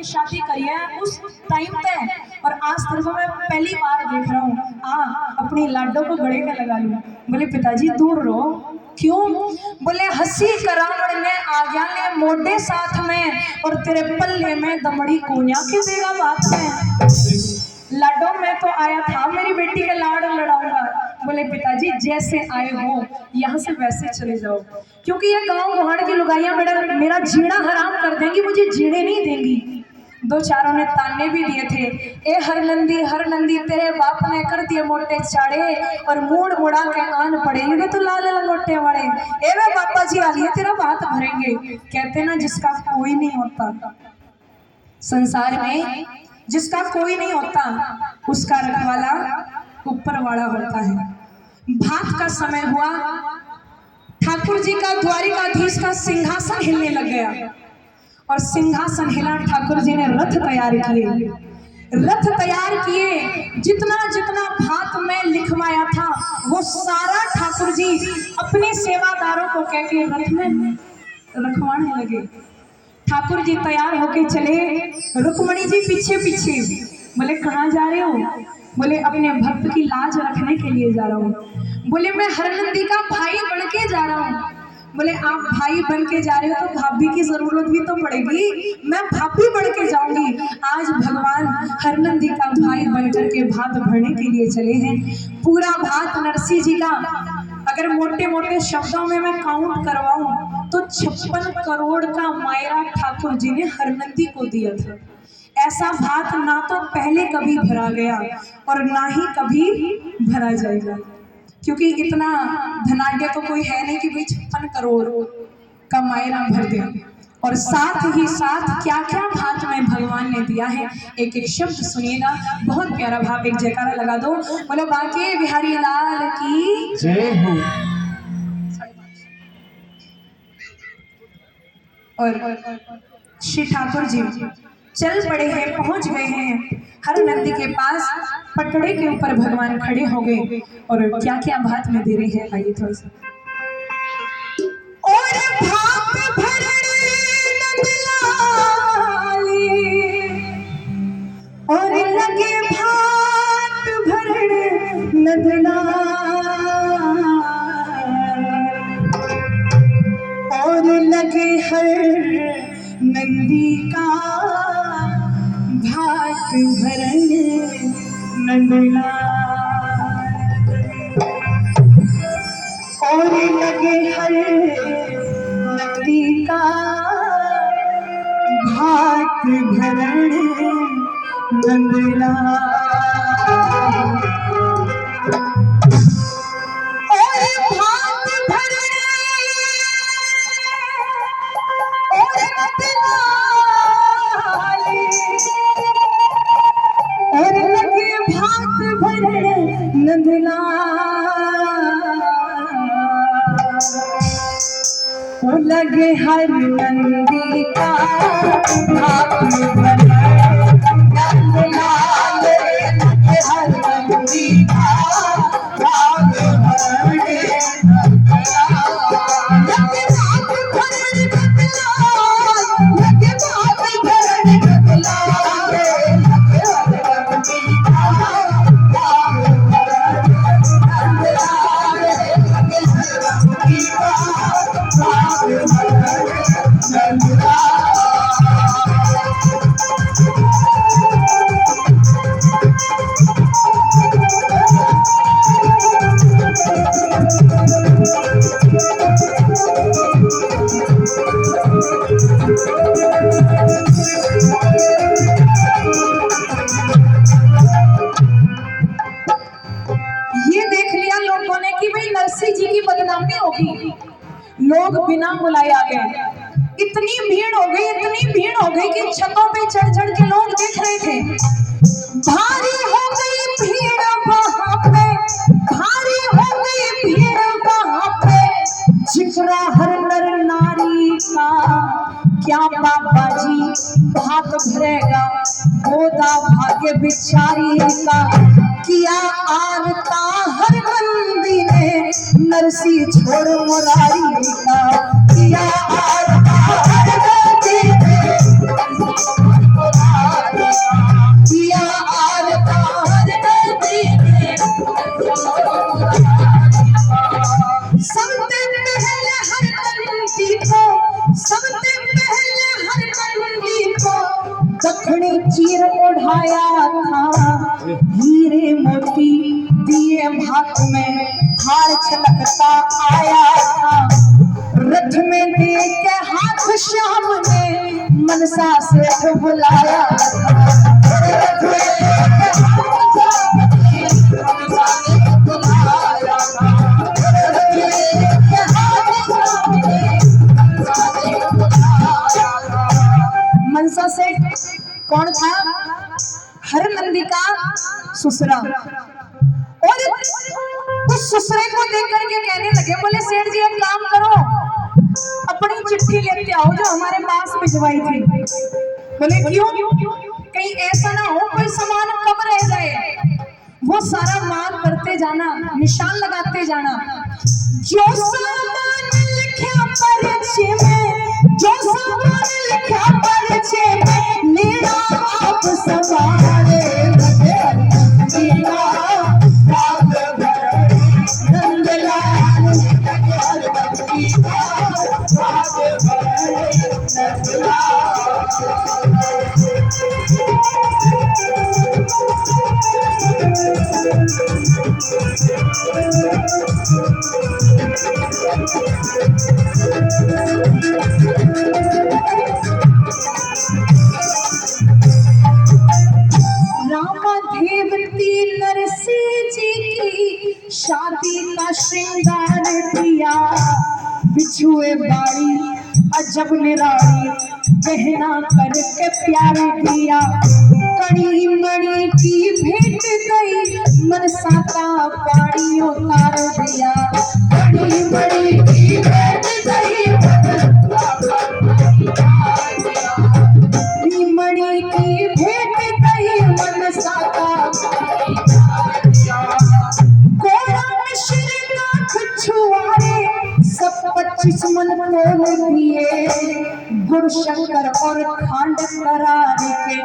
शादी करी है उस टाइम पे, और आज तेरे को मैं पहली बार देख रहा हूँ, अपनी लाडो को गले में लगा लूं। बोले पिताजी दूर रहो। क्यों? बोले हंसी करावण ने आ गया ने मोटे साथ में, और तेरे पल्ले में दमड़ी कोन्या के देगा बात में। लाडो में तो आया था मेरी बेटी के लाड़ लड़ाऊंगा। बोले पिताजी जैसे आए हो यहाँ से वैसे चले जाओ, क्योंकि ये गांव गुहाड़ की लुगाइयां मेरा जीना हराम कर देंगी, मुझे जीने नहीं देंगी। दो चारों ने ताने भी दिए थे, ए हर नंदी तेरे बाप ने कर दिए मोटे चाड़े, और मूड मुड़ा के आन पड़ेंगे तो लाल लंगोटे वाले। ए वे बापा जी आलिए तेरा बात भरेंगे। कहते ना जिसका कोई नहीं होता संसार में, जिसका कोई नहीं होता उसका रखवाला ऊपर वाला होता है। भात का समय हुआ, ठाकुर जी का द्वारिकाधीश का सिंहासन हिलने लग गया, और सिंहासन हिला, ठाकुर जी ने रथ तैयार किए। रथ तैयार किए, जितना जितना भात में लिखवाया था वो सारा ठाकुर जी अपने सेवादारों को कह के रथ में रखवाने लगे। ठाकुर जी तैयार होके चले, रुक्मणी जी पीछे पीछे। बोले कहाँ जा रहे हो? बोले अपने भक्त की लाज रखने के लिए जा रहा हूँ। बोले मैं हरनंदी का भाई बन के जा रहा हूँ। बोले आप भाई बन के जा रहे हो तो भाभी की जरूरत भी तो पड़ेगी, मैं भाभी बन के जाऊंगी। आज भगवान हरनंदी का भाई बनकर के भात भरने के लिए चले हैं। पूरा भात नरसिंह जी का अगर मोटे मोटे शब्दों में मैं काउंट करवाऊं तो 56 करोड़ का मायरा ठाकुर जी ने हरनंदी को दिया था। ऐसा भात ना तो पहले कभी भरा गया और ना ही कभी भरा जाएगा, क्योंकि इतना धनाढ्य तो कोई है नहीं कि भाई 56 करोड़ का मायरा भर दे। और साथ ही साथ क्या क्या भात में भगवान ने दिया है, एक एक शब्द सुनिएगा, बहुत प्यारा भाव। एक जयकारा लगा दो, बोलो बांके बिहारी लाल की जय हो। और श्री ठाकुर जी चल पड़े हैं, पहुंच गए हैं हर नदी के पास। पटड़े के ऊपर भगवान खड़े हो गए और क्या क्या भात में दे रहे हैं, आइए थोड़ा सा। और भात भरने और लगे भात भरने नदला, और लगे हर नंदी का भात भरने नंदला, और लगे हर नंदी का भात भरने नंदला। लगे हर नंदी का भात भरने नंदला, लगे हर नंदी का भात भरने नंदला, लगे भात भरने नंदला, लगे भात भरने नंदला, लगे हर नंदी का भात भरने नंदला, लगे हर नंदी का ये देख लिया लोगों ने कि भाई नरसिंह जी की बदनामी होगी, लोग बिना बुलाए आ गए। इतनी भीड़ हो गई कि छतों पे चढ़ चढ़ के लोग देख रहे थे। भारी हो गई भीड़ वहां पे, भारी हो गई भीड़ वहां पे, जिगरा हर नर नारी का क्या बाबा जी भात भरेगा, गोदा भाग्य बिचारी का किया आरता हर नंदी ने, नरसी छोड़ मुरारी का किया आरता हर नंदी ने। दखनी चीर ओढ़ाया था, हीरे मोती दिए भात में हार छलकता आया था। रथ में दे के हाथ श्याम ने मनसा सेठ बुलाया था। मनसा सेठ कौन था? हरनंदी का ससुरा। और उस ससुरे को देख करके कहने लगे, बोले सेठ जी एक काम करो, अपनी चिट्ठी लेते आओ जो हमारे पास भिजवाई थी। बोले क्यों? कहीं ऐसा ना हो कोई सामान कम रह जाए। वो सारा माल करते जाना, निशान लगाते जाना। जो सामान लिखा पर्चे में, जो सामान लिखा पर्चे में, लेना आप सवारे शादी का श्रृंगार किया, बिछुए बाड़ी अजब निराली, गहना करके प्यार दिया। कड़ी मणि की भेंट गई, मनसा का पानी उतार दिया। कड़ी मणि की भेंट गई, मणि की भेंट गई, मनसा का सब 25 मन तोल दिए। गुड़ शंकर और खांड करार के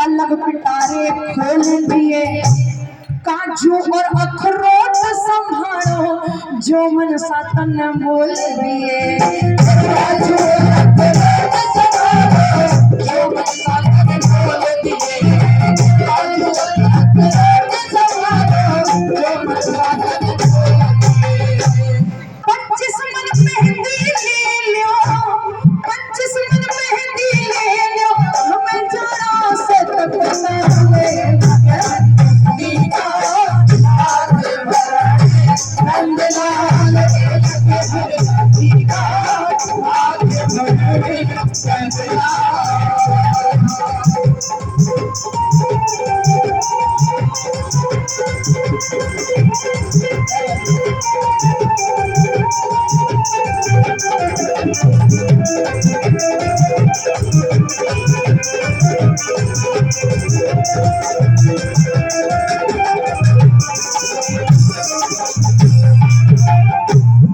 अलग पिटारे खोल दिए। काजू और अखरोट संभालो, जो मन सातन बोल दिए। काजू और अखरोट संभालो, जो मन सातन बोल दिए। काजू और अखरोट संभालो, जो मन सातन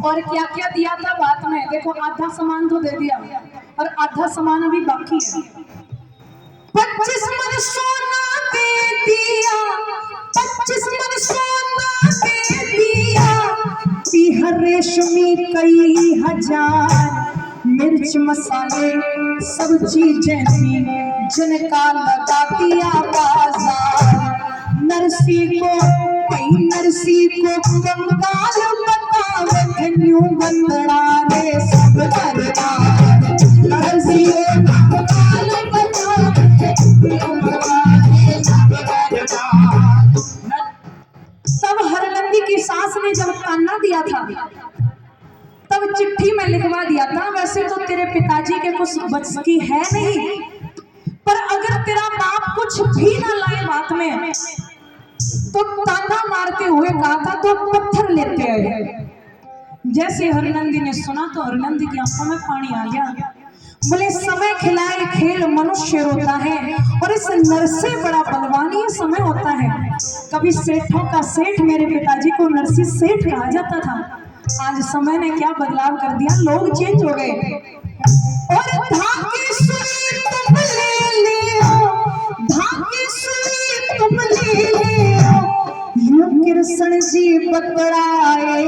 और क्या क्या दिया था बात में? देखो आधा सामान तो दे दिया और आधा सामान अभी बाकी है। 25 मन सोना दे दिया, 25 मन सोना दे दिया। पीहर रेशमी कई हजार, मिर्च मसाले सब चीजें थी, जिनका लगा दिया बाजार। नरसी को कंगाल बतावे, न्यू बंदड़ा रे सब दरबार। नरसी को कंगाल बतावे, तब हरनंदी की सास ने जब ताना दिया था, तब चिट्ठी में लिखवा दिया था, वैसे तो तेरे पिताजी के कुछ बस की है नहीं, पर अगर तेरा बाप कुछ भी ना लाए बात में तो ताना मारते हुए कहा था तो पत्थर लेते आए। जैसे हरनंदी ने सुना तो हरनंदी की आंखों में पानी आ गया। बोले समय खिलाए खेल मनुष्य रोता है, और इस नर से बड़ा बलवान ये समय होता है। कभी सेठों का सेठ मेरे पिताजी को नरसी सेठ कहा जाता था, आज समय ने क्या बदलाव कर दिया, लोग चेंज हो गए। और धागे सुई तुम ले लियो, धागे सुई तुम ले लियो, यूं कृष्ण जी बतराए।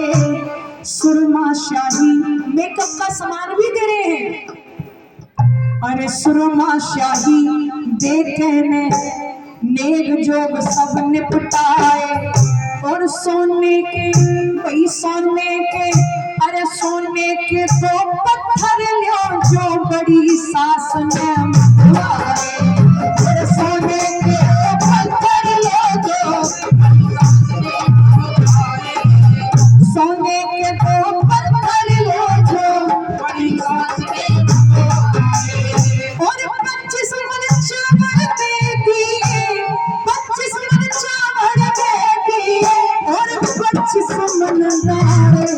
सुरमा शाही मेकअप का सामान भी दे रहे हैं, अरे सुरमा शाही देखे ने नेग जोग सब निपटाए। और सोने के वही सोने के, अरे सोने के दो पत्थर लियो जो बड़ी सास ने मंगवाए। अरे सोने के दो पत्थर लियो जो सोने के दो पत्थर लियो जो बड़ी सास ने मंगवाए। और 25 मन चावल दे दिए, 25 मन चावल दे दिए, और 25 मन नारे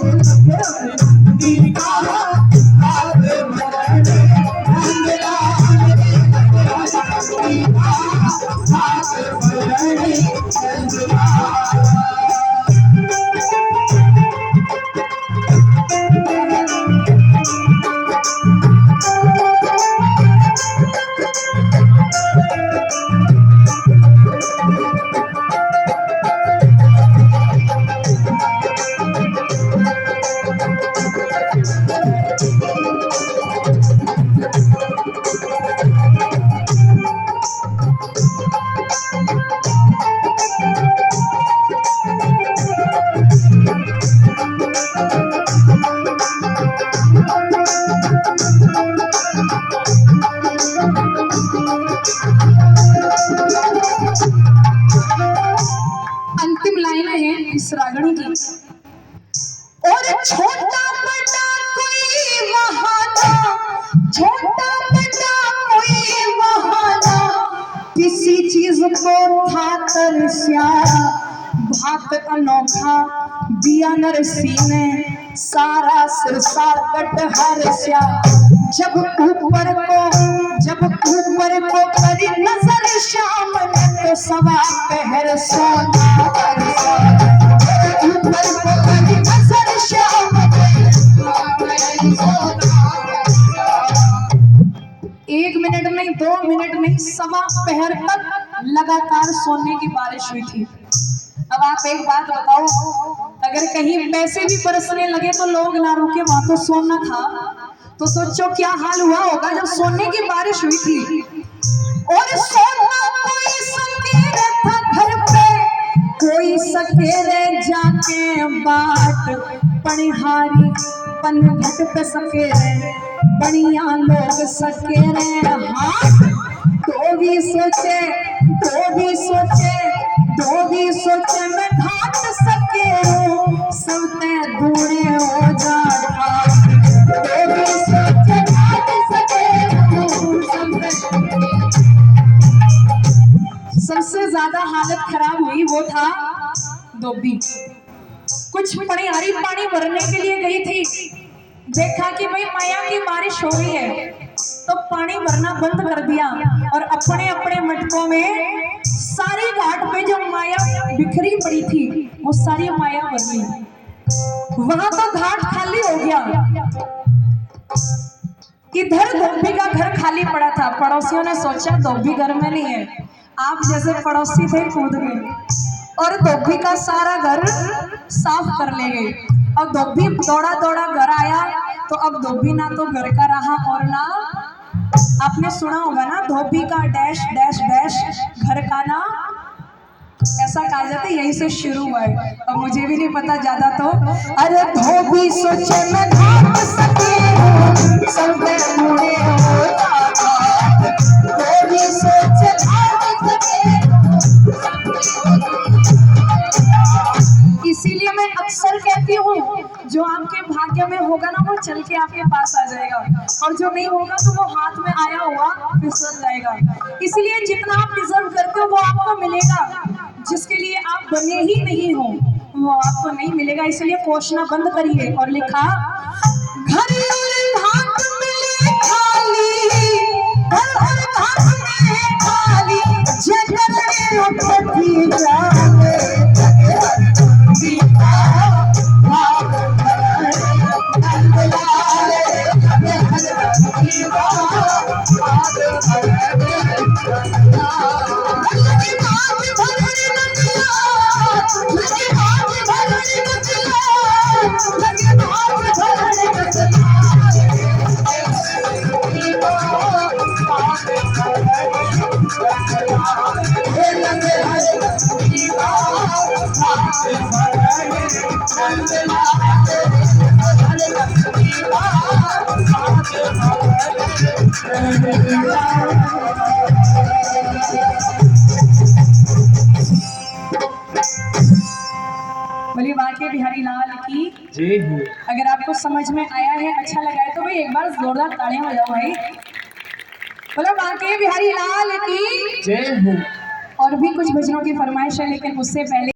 अंतिम लाइन है इस रागणी की। और छोटा बड़ा कोई बहाना, छोटा बड़ा कोई बहाना, किसी चीज को था तरस्या, भात अनोखा दिया नरसी ने, सारा सिरसा कटहर स्या। जब ऊपर को करी नजर शाम ने, तो सवा पहर सोना बरसा। ऊपर को करी नजर शाम ने, सवा पहर सोना बरसा। 1 मिनट नहीं, 2 मिनट नहीं, सवा पहर तक लगातार सोने की बारिश हुई थी। अब आप एक बात बताओ, अगर कहीं पैसे भी बरसने लगे तो लोग ना रुके, वहां तो सोना था। तो सोचो क्या हाल हुआ होगा जब सोने की बारिश हुई थी। और सोना कोई सकेरे था घर पे, कोई सकेरे जाके बाट, पनिहारी पनघट पे सकेरे, बढ़िया लोग सकेरे हाथ। तो भी सोचे, तो भी सोचे, तो भी सोचे मैं घाट सके सबते दूरे हो जाता। तो भी सोचे घाट सके सबसे ज्यादा हालत खराब हुई वो था धोबी। कुछ पनिहारी पानी भरने के लिए गई थी, देखा कि भाई माया की बारिश हो रही है, तो पानी भरना बंद कर दिया और अपने अपने मटकों में सारी घाट पे जो माया बिखरी पड़ी थी वो सारी माया भर ली। वहां तो घाट खाली हो गया। इधर धोबी का घर खाली पड़ा था। पड़ोसियों ने सोचा धोबी घर में नहीं है, आप जैसे पड़ोसी थे कूद गए और धोबी का सारा घर साफ कर ले गए। और धोबी दौड़ा दौड़ा घर आया तो अब धोबी ना तो घर का रहा और ना, आपने सुना होगा ना, धोबी का डैश डैश डैश घर का ना, ऐसा कहा जाता है, यही से शुरू हुआ है। अब मुझे भी नहीं पता ज्यादा तो। अरे धोबी सोचे मैं घाट सके सब बूढ़े हो जाता, धोबी सोचे घाट सके। इसीलिए मैं अक्सर कहती हूँ जो आपके भाग्य में होगा ना वो चल के आपके पास आ जाएगा, और जो नहीं होगा तो वो हाथ में आया हुआ फिसल जाएगा। इसलिए जितना आप डिजर्व करते हो वो आपको मिलेगा, जिसके लिए आप बने ही नहीं हो वो आपको नहीं मिलेगा। इसलिए कोसना बंद करिए। और लिखा घर और घाट मिले खाली, घर और घाट मिले खाली, जगत उठती जावे बोलिए बांके बिहारी लाल की। जय हो। अगर आपको समझ में आया है, अच्छा लगा है तो भाई एक बार जोरदार तालियां बजाओ भाई। बोलो बांके बिहारी लाल की जय हो। और भी कुछ भजनों की फरमाइश है, लेकिन उससे पहले